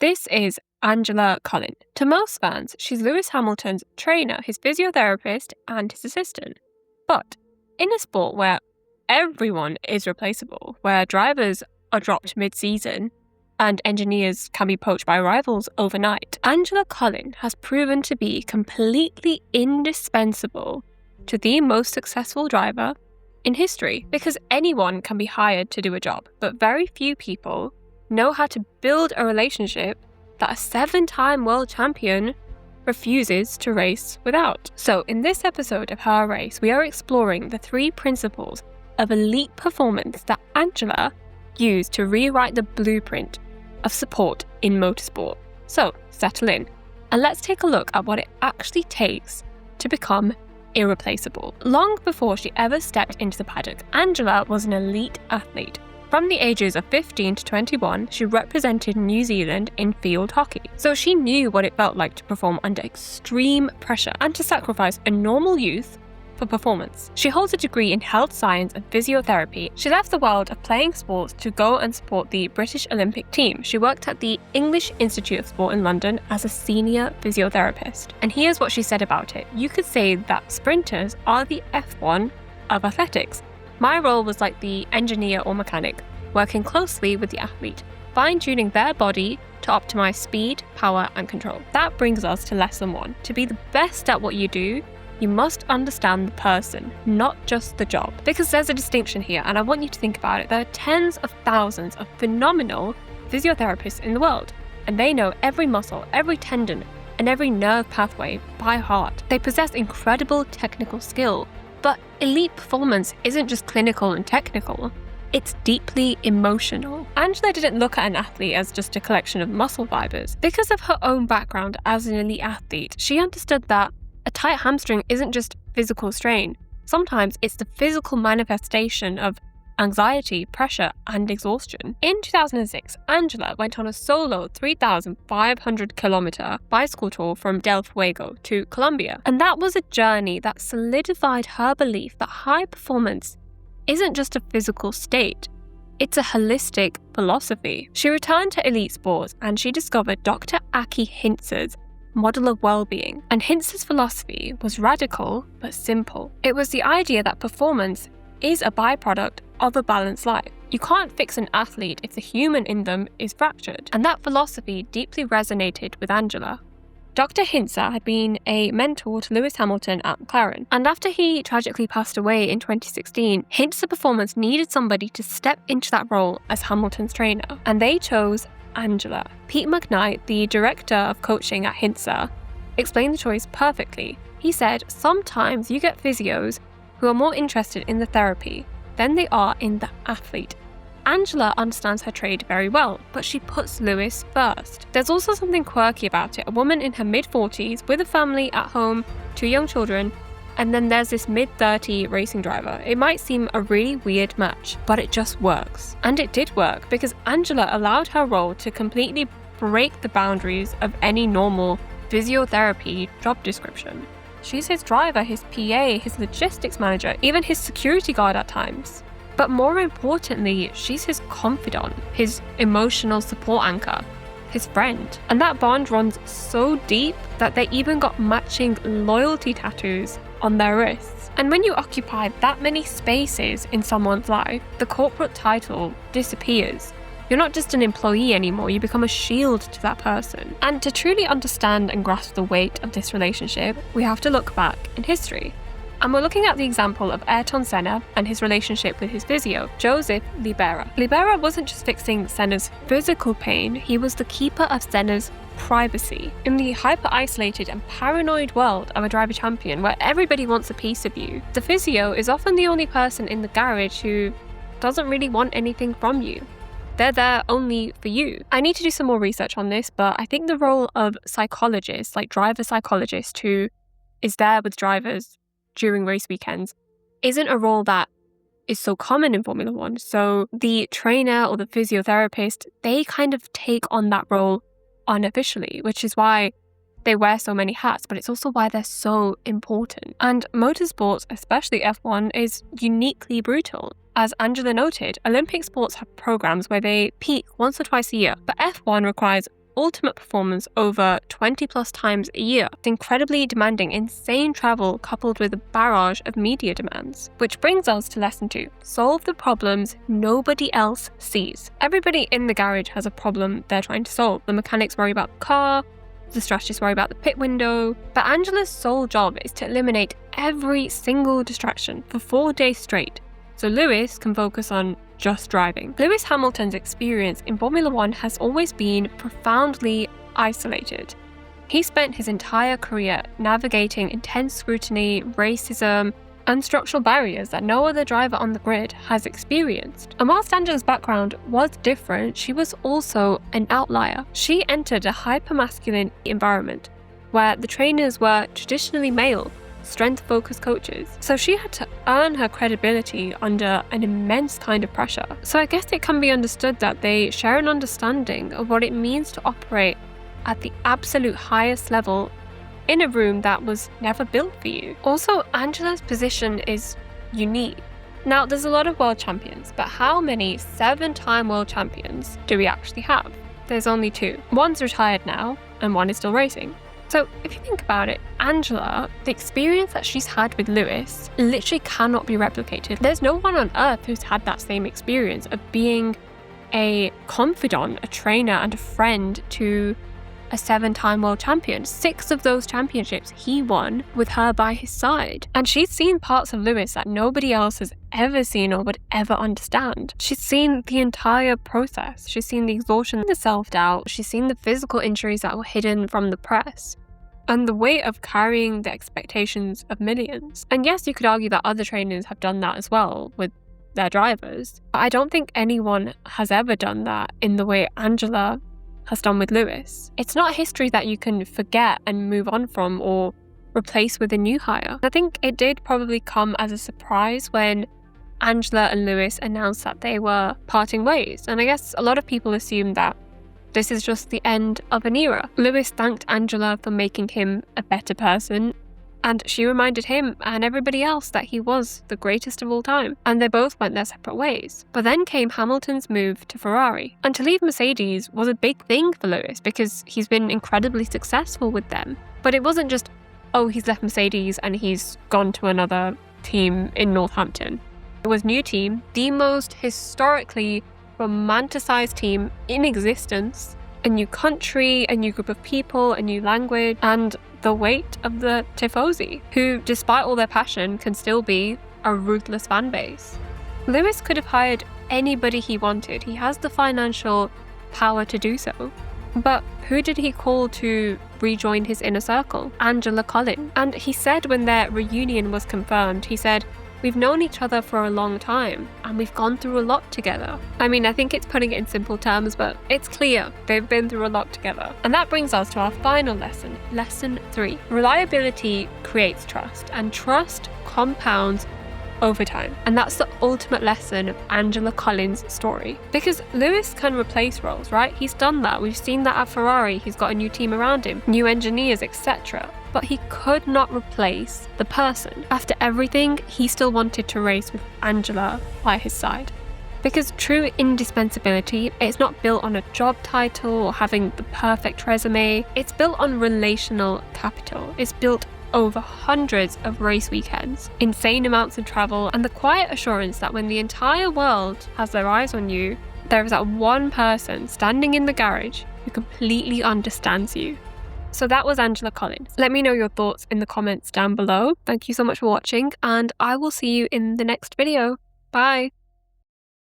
This is Angela Cullen. To most fans, she's Lewis Hamilton's trainer, his physiotherapist, and his assistant. But in a sport where everyone is replaceable, where drivers are dropped mid-season and engineers can be poached by rivals overnight, Angela Cullen has proven to be completely indispensable to the most successful driver in history, because anyone can be hired to do a job, but very few people know how to build a relationship that a 7-time world champion refuses to race without. So in this episode of Her Race, we are exploring the 3 principles of elite performance that Angela used to rewrite the blueprint of support in motorsport. So settle in and let's take a look at what it actually takes to become irreplaceable. Long before she ever stepped into the paddock, Angela was an elite athlete. From the ages of 15 to 21, she represented New Zealand in field hockey. So she knew what it felt like to perform under extreme pressure and to sacrifice a normal youth for performance. She holds a degree in health science and physiotherapy. She left the world of playing sports to go and support the British Olympic team. She worked at the English Institute of Sport in London as a senior physiotherapist. And here's what she said about it. You could say that sprinters are the F1 of athletics. My role was like the engineer or mechanic, working closely with the athlete, fine-tuning their body to optimize speed, power, and control. That brings us to lesson 1. To be the best at what you do, you must understand the person, not just the job. Because there's a distinction here, and I want you to think about it. There are tens of thousands of phenomenal physiotherapists in the world, and they know every muscle, every tendon, and every nerve pathway by heart. They possess incredible technical skill. But elite performance isn't just clinical and technical, it's deeply emotional. Angela didn't look at an athlete as just a collection of muscle fibers. Because of her own background as an elite athlete, she understood that a tight hamstring isn't just physical strain. Sometimes it's the physical manifestation of anxiety, pressure, and exhaustion. In 2006, Angela went on a solo 3,500-kilometer bicycle tour from Del Fuego to Colombia. And that was a journey that solidified her belief that high performance isn't just a physical state, it's a holistic philosophy. She returned to elite sports and she discovered Dr. Aki Hintz's model of well-being. And Hintz's philosophy was radical but simple. It was the idea that performance is a byproduct of a balanced life. You can't fix an athlete if the human in them is fractured. And that philosophy deeply resonated with Angela. Dr. Hintze had been a mentor to Lewis Hamilton at McLaren. And after he tragically passed away in 2016, Hintze Performance needed somebody to step into that role as Hamilton's trainer. And they chose Angela. Pete McKnight, the director of coaching at Hintze, explained the choice perfectly. He said, sometimes you get physios who are more interested in the therapy than they are in the athlete. Angela understands her trade very well, but she puts Lewis first. There's also something quirky about it. A woman in her mid-40s with a family at home, 2 young children, and then there's this mid-30 racing driver. It might seem a really weird match, but it just works. And it did work because Angela allowed her role to completely break the boundaries of any normal physiotherapy job description. She's his driver, his PA, his logistics manager, even his security guard at times. But more importantly, she's his confidant, his emotional support anchor, his friend. And that bond runs so deep that they even got matching loyalty tattoos on their wrists. And when you occupy that many spaces in someone's life, the corporate title disappears. You're not just an employee anymore, you become a shield to that person. And to truly understand and grasp the weight of this relationship, we have to look back in history. And we're looking at the example of Ayrton Senna and his relationship with his physio, Joseph Libera. Libera wasn't just fixing Senna's physical pain, he was the keeper of Senna's privacy. In the hyper-isolated and paranoid world of a driver champion where everybody wants a piece of you, the physio is often the only person in the garage who doesn't really want anything from you. They're there only for you. I need to do some more research on this, but I think the role of psychologists, like driver psychologist who is there with drivers during race weekends, isn't a role that is so common in Formula One. So the trainer or the physiotherapist, they kind of take on that role unofficially, which is why they wear so many hats, but it's also why they're so important. And motorsports, especially F1, is uniquely brutal. As Angela noted, Olympic sports have programs where they peak once or twice a year, but F1 requires ultimate performance over 20 plus times a year. It's incredibly demanding, insane travel coupled with a barrage of media demands. Which brings us to lesson 2. Solve the problems nobody else sees. Everybody in the garage has a problem they're trying to solve. The mechanics worry about the car, the strategists worry about the pit window, but Angela's sole job is to eliminate every single distraction for 4 days straight, so Lewis can focus on just driving. Lewis Hamilton's experience in Formula One has always been profoundly isolated. He spent his entire career navigating intense scrutiny, racism, and structural barriers that no other driver on the grid has experienced. And whilst Angela's background was different, she was also an outlier. She entered a hypermasculine environment where the trainers were traditionally male, strength-focused coaches. So she had to earn her credibility under an immense kind of pressure. So I guess it can be understood that they share an understanding of what it means to operate at the absolute highest level in a room that was never built for you. Also, Angela's position is unique. Now, there's a lot of world champions, but how many 7-time world champions do we actually have? There's only 2. One's retired now, and one is still racing. So if you think about it, Angela, the experience that she's had with Lewis literally cannot be replicated. There's no one on earth who's had that same experience of being a confidant, a trainer, and a friend to a 7-time world champion. 6 of those championships he won with her by his side. And she's seen parts of Lewis that nobody else has ever seen or would ever understand. She's seen the entire process. She's seen the exhaustion, the self-doubt. She's seen the physical injuries that were hidden from the press, and the weight of carrying the expectations of millions. And yes, you could argue that other trainers have done that as well with their drivers, but I don't think anyone has ever done that in the way Angela has done with Lewis. It's not history that you can forget and move on from or replace with a new hire. I think it did probably come as a surprise when Angela and Lewis announced that they were parting ways. And I guess a lot of people assume that this is just the end of an era. Lewis thanked Angela for making him a better person, and she reminded him and everybody else that he was the greatest of all time, and they both went their separate ways. But then came Hamilton's move to Ferrari, and to leave Mercedes was a big thing for Lewis because he's been incredibly successful with them. But it wasn't just, oh, he's left Mercedes and he's gone to another team in Northampton. It was new team, the most historically romanticized team in existence, a new country, a new group of people, a new language, and the weight of the tifosi, who, despite all their passion, can still be a ruthless fan base. Lewis could have hired anybody he wanted. He has the financial power to do so. But who did he call to rejoin his inner circle? Angela Cullen. And he said when their reunion was confirmed, he said, "We've known each other for a long time, and we've gone through a lot together." I mean, I think it's putting it in simple terms, but it's clear they've been through a lot together. And that brings us to our final lesson, lesson 3. Reliability creates trust, and trust compounds over time. And that's the ultimate lesson of Angela Cullen's story. Because Lewis can replace roles, right? He's done that. We've seen that at Ferrari. He's got a new team around him, new engineers, etc. But he could not replace the person. After everything, he still wanted to race with Angela by his side. Because true indispensability, it's not built on a job title or having the perfect resume. It's built on relational capital. It's built over hundreds of race weekends, insane amounts of travel, and the quiet assurance that when the entire world has their eyes on you, there is that one person standing in the garage who completely understands you. So that was Angela Cullen. Let me know your thoughts in the comments down below. Thank you so much for watching, and I will see you in the next video. Bye!